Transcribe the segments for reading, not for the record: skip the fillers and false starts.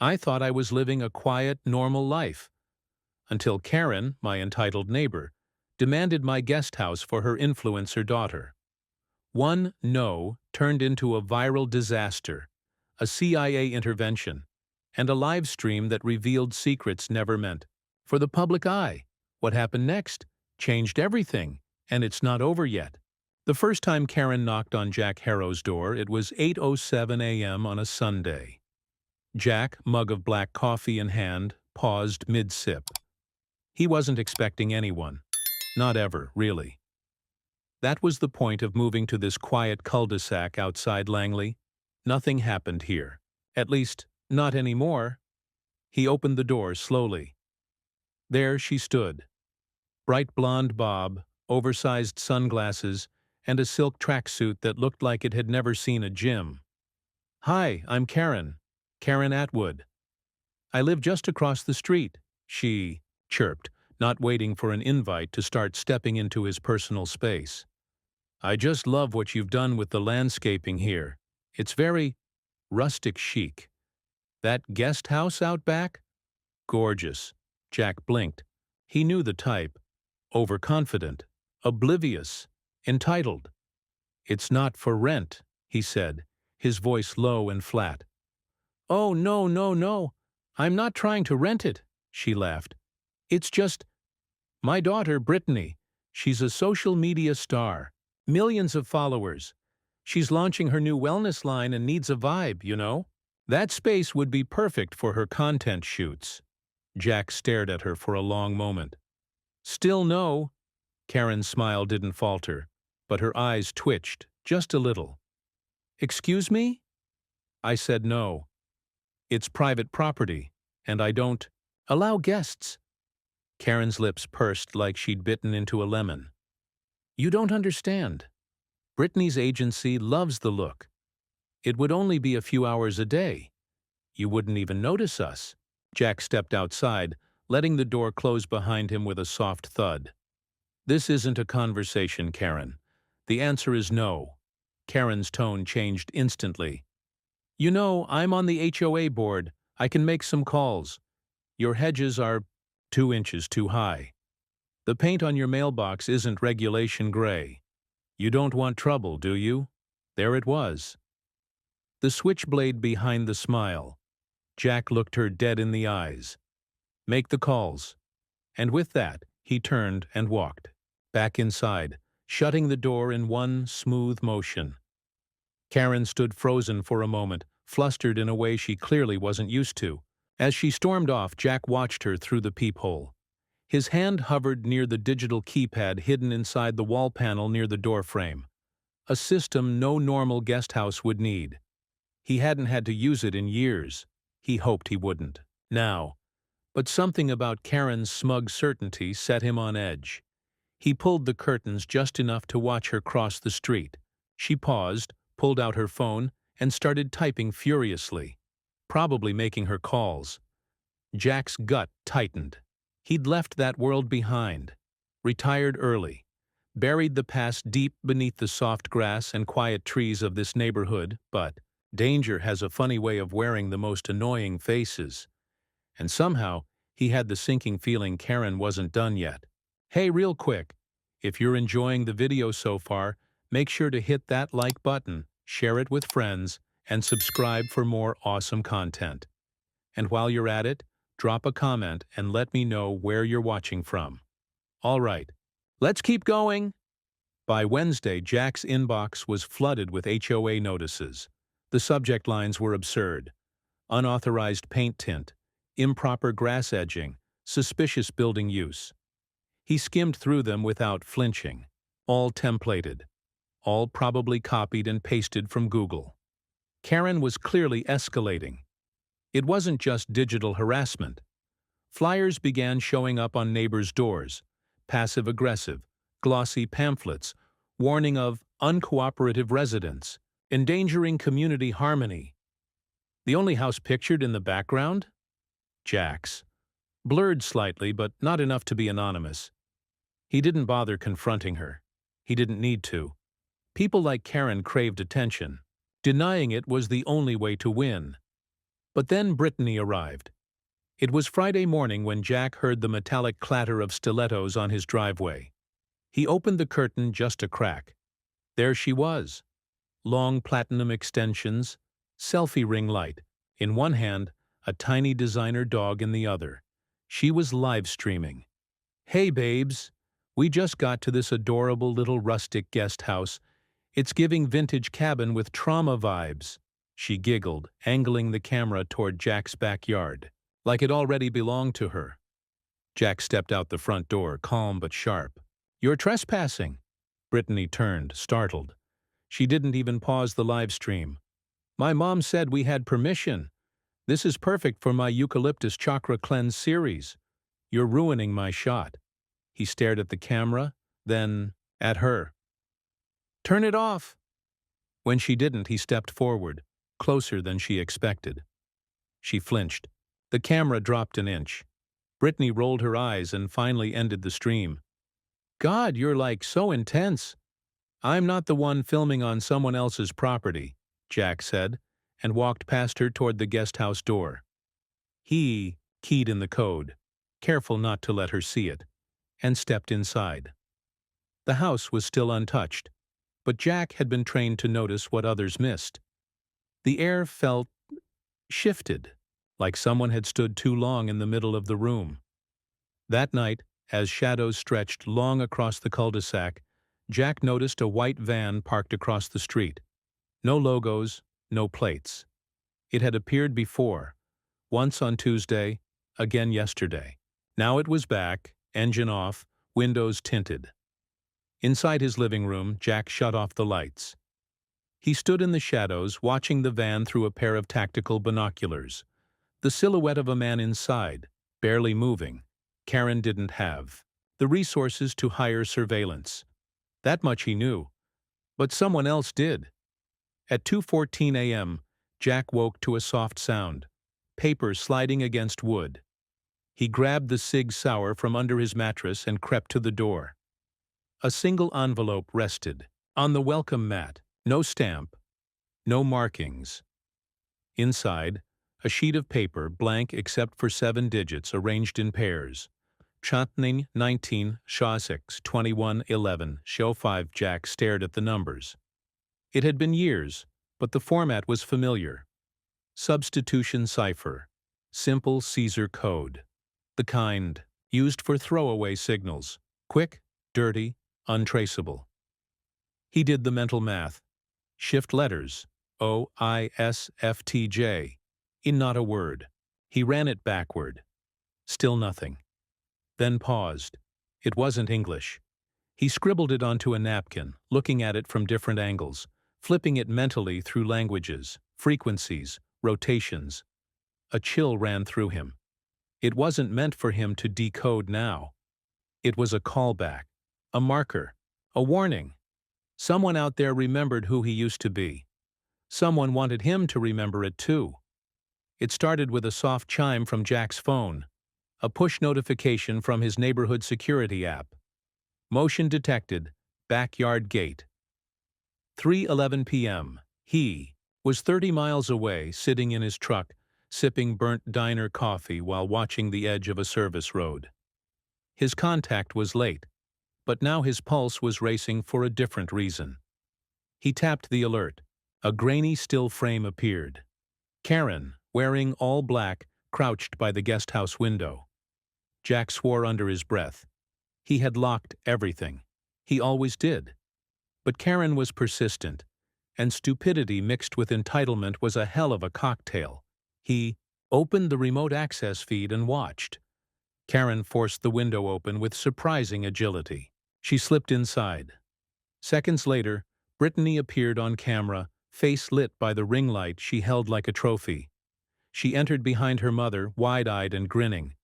I thought I was living a quiet, normal life, until Karen, my entitled neighbor, demanded my guest house for her influencer daughter. One no turned into a viral disaster, a CIA intervention, and a live stream that revealed secrets never meant for the public eye. What happened next changed everything, and it's not over yet. The first time Karen knocked on Jack Harrow's door, it was 8:07 a.m. on a Sunday. Jack, mug of black coffee in hand, paused mid-sip. He wasn't expecting anyone. Not ever, really. That was the point of moving to this quiet cul-de-sac outside Langley. Nothing happened here. At least, not anymore. He opened the door slowly. There she stood. Bright blonde bob, oversized sunglasses, and a silk tracksuit that looked like it had never seen a gym. "Hi, I'm Karen. Karen Atwood. I live just across the street," she chirped, not waiting for an invite to start stepping into his personal space. "I just love what you've done with the landscaping here. It's very rustic chic. That guest house out back? Gorgeous." Jack blinked. He knew the type. Overconfident, oblivious, entitled. "It's not for rent," he said, his voice low and flat. "Oh, no, no, no. I'm not trying to rent it," she laughed. "It's just my daughter, Brittany. She's a social media star. Millions of followers. She's launching her new wellness line and needs a vibe, you know? That space would be perfect for her content shoots." Jack stared at her for a long moment. "Still no." Karen's smile didn't falter, but her eyes twitched, just a little. "Excuse me?" I said no. "It's private property, and I don't allow guests." Karen's lips pursed like she'd bitten into a lemon. "You don't understand. Brittany's agency loves the look. It would only be a few hours a day. You wouldn't even notice us." Jack stepped outside, letting the door close behind him with a soft thud. "This isn't a conversation, Karen. The answer is no." Karen's tone changed instantly. "You know, I'm on the HOA board. I can make some calls. Your hedges are 2 inches too high. The paint on your mailbox isn't regulation gray. You don't want trouble, do you?" There it was. The switchblade behind the smile. Jack looked her dead in the eyes. "Make the calls." And with that, he turned and walked back inside, shutting the door in one smooth motion. Karen stood frozen for a moment, flustered in a way she clearly wasn't used to. As she stormed off, Jack watched her through the peephole. His hand hovered near the digital keypad hidden inside the wall panel near the doorframe. A system no normal guest house would need. He hadn't had to use it in years. He hoped he wouldn't. Now. But something about Karen's smug certainty set him on edge. He pulled the curtains just enough to watch her cross the street. She paused, pulled out her phone, and started typing furiously, probably making her calls. Jack's gut tightened. He'd left that world behind, retired early, buried the past deep beneath the soft grass and quiet trees of this neighborhood, but danger has a funny way of wearing the most annoying faces. And somehow, he had the sinking feeling Karen wasn't done yet. Hey, real quick, if you're enjoying the video so far, make sure to hit that like button, share it with friends, and subscribe for more awesome content. And while you're at it, drop a comment and let me know where you're watching from. All right, let's keep going. By Wednesday, Jack's inbox was flooded with HOA notices. The subject lines were absurd. Unauthorized paint tint, improper grass edging, suspicious building use. He skimmed through them without flinching. All templated. All probably copied and pasted from Google. Karen was clearly escalating. It wasn't just digital harassment. Flyers began showing up on neighbors' doors, passive-aggressive, glossy pamphlets, warning of uncooperative residents, endangering community harmony. The only house pictured in the background? Jack's. Blurred slightly, but not enough to be anonymous. He didn't bother confronting her. He didn't need to. People like Karen craved attention. Denying it was the only way to win. But then Brittany arrived. It was Friday morning when Jack heard the metallic clatter of stilettos on his driveway. He opened the curtain just a crack. There she was. Long platinum extensions, selfie ring light. In one hand, a tiny designer dog in the other. She was live streaming. "Hey babes, we just got to this adorable little rustic guest house. It's giving vintage cabin with trauma vibes," she giggled, angling the camera toward Jack's backyard, like it already belonged to her. Jack stepped out the front door, calm but sharp. "You're trespassing." Brittany turned, startled. She didn't even pause the live stream. "My mom said we had permission. This is perfect for my eucalyptus chakra cleanse series. You're ruining my shot." He stared at the camera, then at her. "Turn it off." When she didn't, he stepped forward, closer than she expected. She flinched. The camera dropped an inch. Brittany rolled her eyes and finally ended the stream. "God, you're like so intense." "I'm not the one filming on someone else's property," Jack said, and walked past her toward the guest house door. He keyed in the code, careful not to let her see it, and stepped inside. The house was still untouched, but Jack had been trained to notice what others missed. The air felt shifted, like someone had stood too long in the middle of the room. That night, as shadows stretched long across the cul-de-sac, Jack noticed a white van parked across the street. No logos, no plates. It had appeared before, once on Tuesday, again yesterday. Now it was back, engine off, windows tinted. Inside his living room, Jack shut off the lights. He stood in the shadows, watching the van through a pair of tactical binoculars. The silhouette of a man inside, barely moving. Karen didn't have the resources to hire surveillance. That much he knew. But someone else did. At 2:14 a.m., Jack woke to a soft sound, paper sliding against wood. He grabbed the Sig Sauer from under his mattress and crept to the door. A single envelope rested on the welcome mat. No stamp, no markings. Inside, a sheet of paper, blank except for 7 digits arranged in pairs. Chantning 19, Shaw 6, 21, 11, Show 5. Jack stared at the numbers. It had been years, but the format was familiar. Substitution cipher. Simple Caesar code. The kind used for throwaway signals. Quick, dirty, untraceable. He did the mental math. Shift letters. OISFTJ. In not a word. He ran it backward. Still nothing. Then paused. It wasn't English. He scribbled it onto a napkin, looking at it from different angles, flipping it mentally through languages, frequencies, rotations. A chill ran through him. It wasn't meant for him to decode now. It was a callback, a marker, a warning. Someone out there remembered who he used to be. Someone wanted him to remember it too. It started with a soft chime from Jack's phone, a push notification from his neighborhood security app. Motion detected, backyard gate. 3:11 p.m. He was 30 miles away, sitting in his truck, sipping burnt diner coffee while watching the edge of a service road. His contact was late, but now his pulse was racing for a different reason. He tapped the alert. A grainy still frame appeared. Karen, wearing all black, crouched by the guest house window. Jack swore under his breath. He had locked everything. He always did. But Karen was persistent, and stupidity mixed with entitlement was a hell of a cocktail. He opened the remote access feed and watched. Karen forced the window open with surprising agility. She slipped inside. Seconds later, Brittany appeared on camera, face lit by the ring light she held like a trophy. She entered behind her mother, wide-eyed and grinning.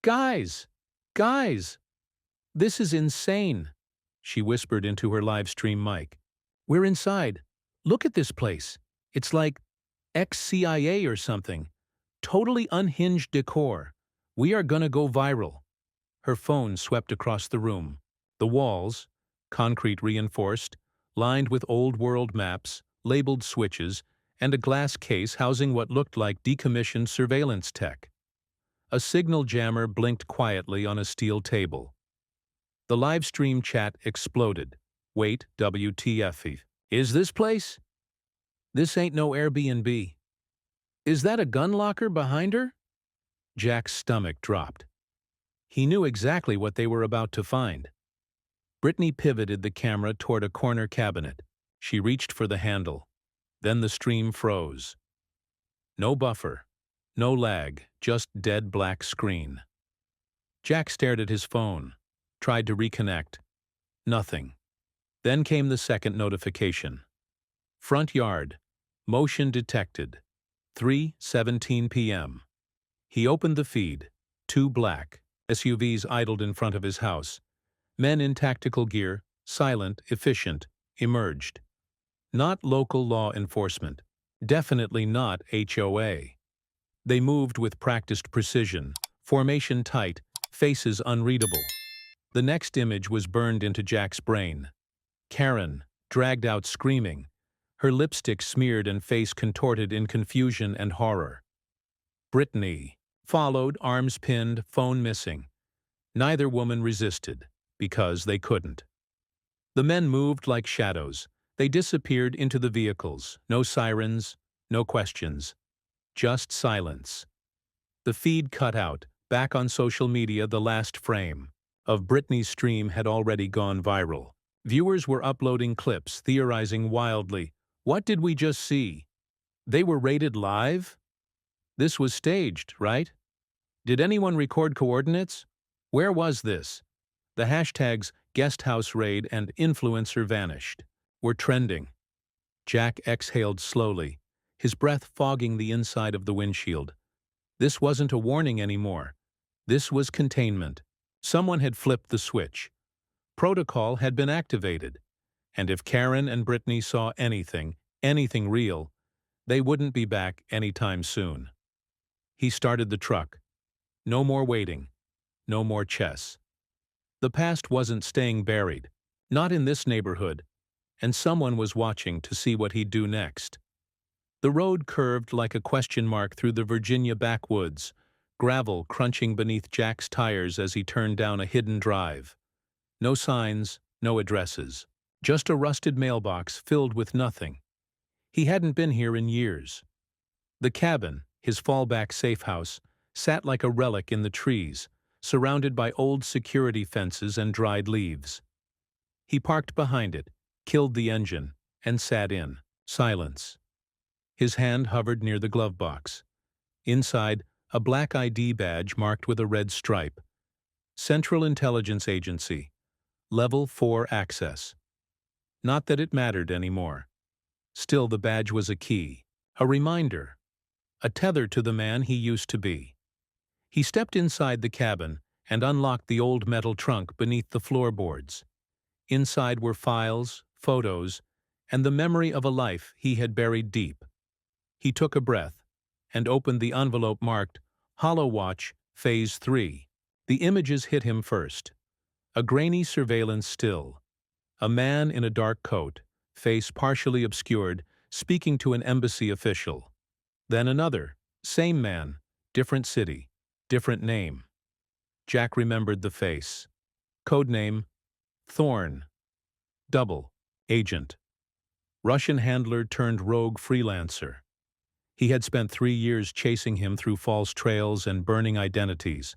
"Guys! Guys! This is insane," she whispered into her live stream mic. "We're inside. Look at this place. It's like ex-CIA or something. Totally unhinged decor. We are gonna go viral." Her phone swept across the room. The walls, concrete reinforced, lined with old-world maps, labeled switches, and a glass case housing what looked like decommissioned surveillance tech. A signal jammer blinked quietly on a steel table. The live stream chat exploded. "Wait, WTF. Is this place? This ain't no Airbnb. Is that a gun locker behind her?" Jack's stomach dropped. He knew exactly what they were about to find. Brittany pivoted the camera toward a corner cabinet. She reached for the handle. Then the stream froze. No buffer, no lag, just dead black screen. Jack stared at his phone, tried to reconnect. Nothing. Then came the second notification. Front yard. Motion detected. 3:17 p.m. He opened the feed. 2 black SUVs idled in front of his house. Men in tactical gear, silent, efficient, emerged. Not local law enforcement. Definitely not HOA. They moved with practiced precision, formation tight, faces unreadable. The next image was burned into Jack's brain. Karen, dragged out screaming, her lipstick smeared and face contorted in confusion and horror. Brittany, followed, arms pinned, phone missing. Neither woman resisted, because they couldn't. The men moved like shadows. They disappeared into the vehicles. No sirens, no questions. Just silence. The feed cut out. Back on social media, the last frame of Brittany's stream had already gone viral. Viewers were uploading clips, theorizing wildly. What did we just see? They were rated live? This was staged, right? Did anyone record coordinates? Where was this? The hashtags guesthouse raid and influencer vanished were trending. Jack exhaled slowly, his breath fogging the inside of the windshield. This wasn't a warning anymore. This was containment. Someone had flipped the switch. Protocol had been activated. And if Karen and Brittany saw anything real, they wouldn't be back anytime soon. He started the truck. No more waiting. No more chess. The past wasn't staying buried. Not in this neighborhood. And someone was watching to see what he'd do next. The road curved like a question mark through the Virginia backwoods, gravel crunching beneath Jack's tires as he turned down a hidden drive. No signs, no addresses. Just a rusted mailbox filled with nothing. He hadn't been here in years. The cabin, his fallback safe house, sat like a relic in the trees, surrounded by old security fences and dried leaves. He parked behind it, killed the engine, and sat in. Silence. His hand hovered near the glove box. Inside, a black ID badge marked with a red stripe. Central Intelligence Agency. Level 4 access. Not that it mattered anymore. Still, the badge was a key, a reminder, a tether to the man he used to be. He stepped inside the cabin and unlocked the old metal trunk beneath the floorboards. Inside were files, photos, and the memory of a life he had buried deep. He took a breath and opened the envelope marked Hollow Watch Phase 3. The images hit him first. A grainy surveillance still. A man in a dark coat, face partially obscured, speaking to an embassy official. Then another, same man, different city, different name. Jack remembered the face. Codename, Thorn. Double, agent. Russian handler turned rogue freelancer. He had spent 3 years chasing him through false trails and burning identities,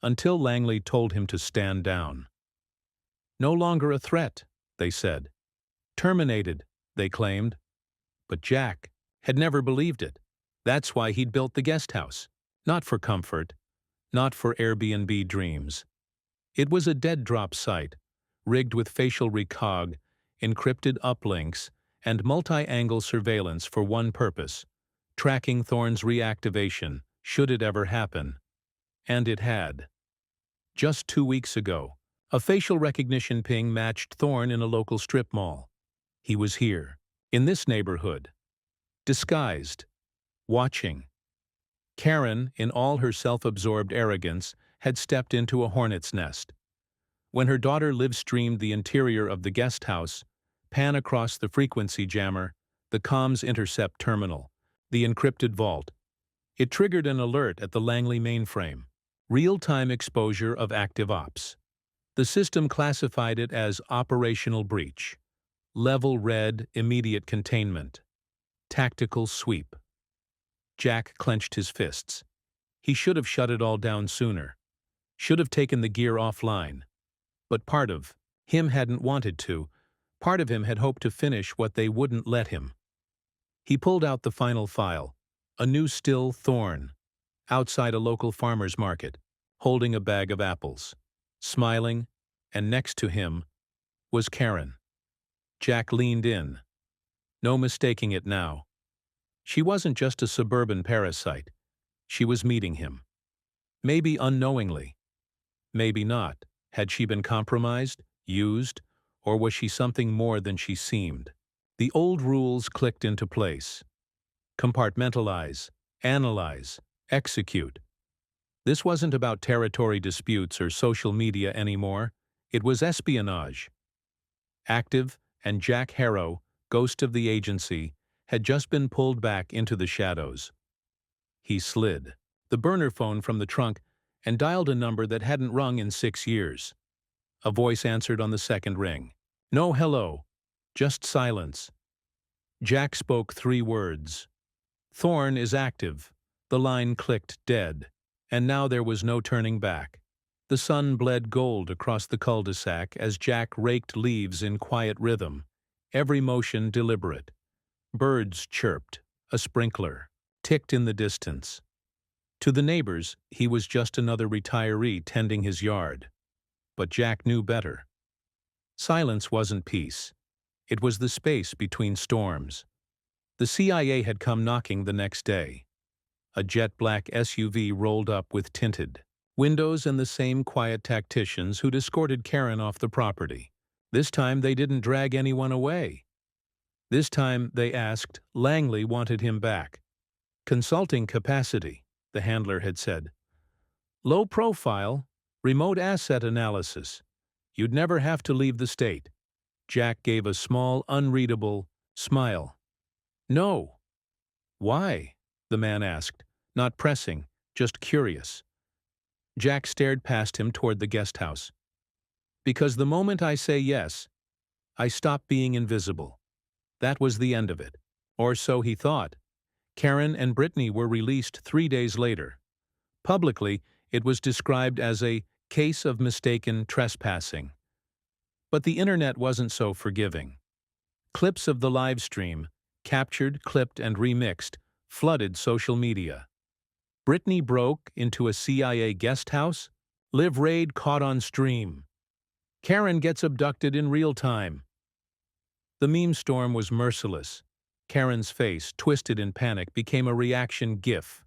until Langley told him to stand down. No longer a threat, they said. Terminated, they claimed. But Jack had never believed it. That's why he'd built the guest house. Not for comfort, not for Airbnb dreams. It was a dead-drop site, rigged with facial recog, encrypted uplinks, and multi-angle surveillance for one purpose: tracking Thorne's reactivation, should it ever happen. And it had. Just 2 weeks ago, a facial recognition ping matched Thorne in a local strip mall. He was here, in this neighborhood. Disguised. Watching. Karen, in all her self-absorbed arrogance, had stepped into a hornet's nest. When her daughter live-streamed the interior of the guest house, pan across the frequency jammer, the comms intercept terminal, the encrypted vault. It triggered an alert at the Langley mainframe. Real-time exposure of active ops. The system classified it as operational breach. Level red, immediate containment. Tactical sweep. Jack clenched his fists. He should have shut it all down sooner. Should have taken the gear offline. But part of him hadn't wanted to. Part of him had hoped to finish what they wouldn't let him. He pulled out the final file, a new still Thorn, outside a local farmer's market, holding a bag of apples. Smiling, and next to him was Karen. Jack leaned in. No mistaking it now. She wasn't just a suburban parasite. She was meeting him. Maybe unknowingly. Maybe not. Had she been compromised, used, or was she something more than she seemed? The old rules clicked into place. Compartmentalize, analyze, execute. This wasn't about territory disputes or social media anymore. It was espionage. Active and Jack Harrow, ghost of the agency, had just been pulled back into the shadows. He slid the burner phone from the trunk and dialed a number that hadn't rung in 6 years. A voice answered on the second ring. No hello, just silence. Jack spoke 3 words. Thorn is active. The line clicked dead, and now there was no turning back. The sun bled gold across the cul-de-sac as Jack raked leaves in quiet rhythm, every motion deliberate. Birds chirped, a sprinkler ticked in the distance. To the neighbors, he was just another retiree tending his yard. But Jack knew better. Silence wasn't peace. It was the space between storms. The CIA had come knocking the next day. A jet-black SUV rolled up with tinted windows and the same quiet tacticians who'd escorted Karen off the property. This time they didn't drag anyone away. This time, they asked, Langley wanted him back. Consulting capacity, the handler had said. Low profile, remote asset analysis. You'd never have to leave the state. Jack gave a small, unreadable smile. No. Why? The man asked, not pressing, just curious. Jack stared past him toward the guest house. Because the moment I say yes, I stop being invisible. That was the end of it. Or so he thought. Karen and Brittany were released 3 days later. Publicly, it was described as a case of mistaken trespassing. But the internet wasn't so forgiving. Clips of the live stream, captured, clipped, and remixed, flooded social media. Brittany broke into a CIA guest house? Live raid caught on stream. Karen gets abducted in real time. The meme storm was merciless. Karen's face, twisted in panic, became a reaction GIF.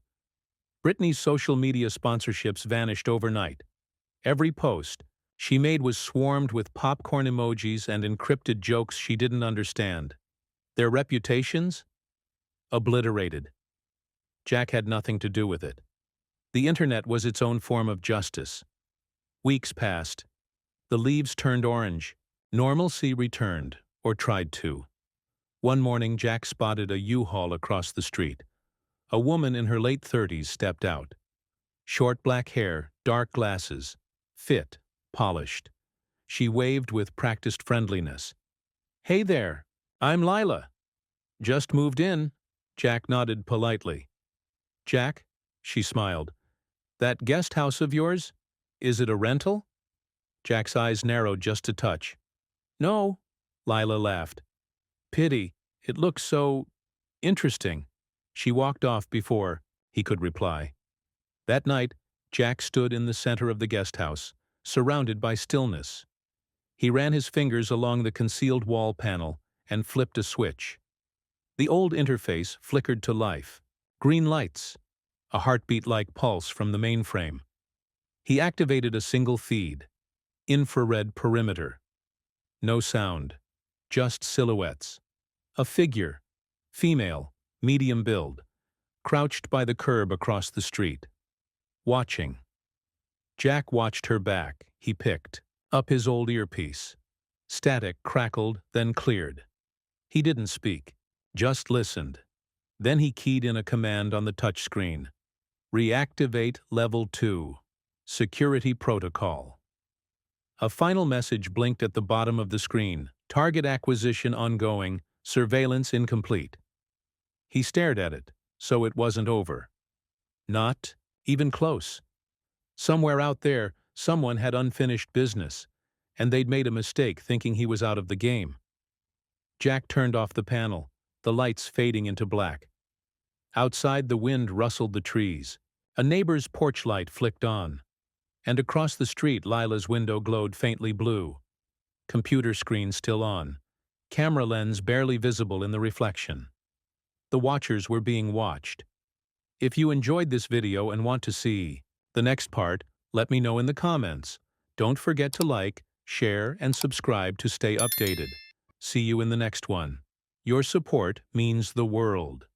Brittany's social media sponsorships vanished overnight. Every post she made was swarmed with popcorn emojis and encrypted jokes she didn't understand. Their reputations? Obliterated. Jack had nothing to do with it. The internet was its own form of justice. Weeks passed. The leaves turned orange. Normalcy returned, or tried to. One morning, Jack spotted a U-Haul across the street. A woman in her late 30s stepped out. Short black hair, dark glasses, fit, polished. She waved with practiced friendliness. Hey there, I'm Lila. Just moved in. Jack nodded politely. Jack, she smiled. That guest house of yours? Is it a rental? Jack's eyes narrowed just a touch. No, Lila laughed. Pity, it looks so interesting. She walked off before he could reply. That night, Jack stood in the center of the guest house, surrounded by stillness. He ran his fingers along the concealed wall panel and flipped a switch. The old interface flickered to life. Green lights, a heartbeat-like pulse from the mainframe. He activated a single feed. Infrared perimeter. No sound, just silhouettes. A figure, female, medium build, crouched by the curb across the street. Watching. Jack watched her back. He picked up his old earpiece. Static crackled, then cleared. He didn't speak. just listened. Then he keyed in a command on the touchscreen. Reactivate Level 2. Security Protocol. A final message blinked at the bottom of the screen. Target acquisition ongoing, surveillance incomplete. He stared at it, so it wasn't over. Not even close. Somewhere out there, someone had unfinished business, and they'd made a mistake thinking he was out of the game. Jack turned off the panel, the lights fading into black. Outside, the wind rustled the trees. A neighbor's porch light flicked on. And across the street, Lila's window glowed faintly blue. Computer screen still on. Camera lens barely visible in the reflection. The watchers were being watched. If you enjoyed this video and want to see the next part, let me know in the comments. Don't forget to like, share, and subscribe to stay updated. See you in the next one. Your support means the world.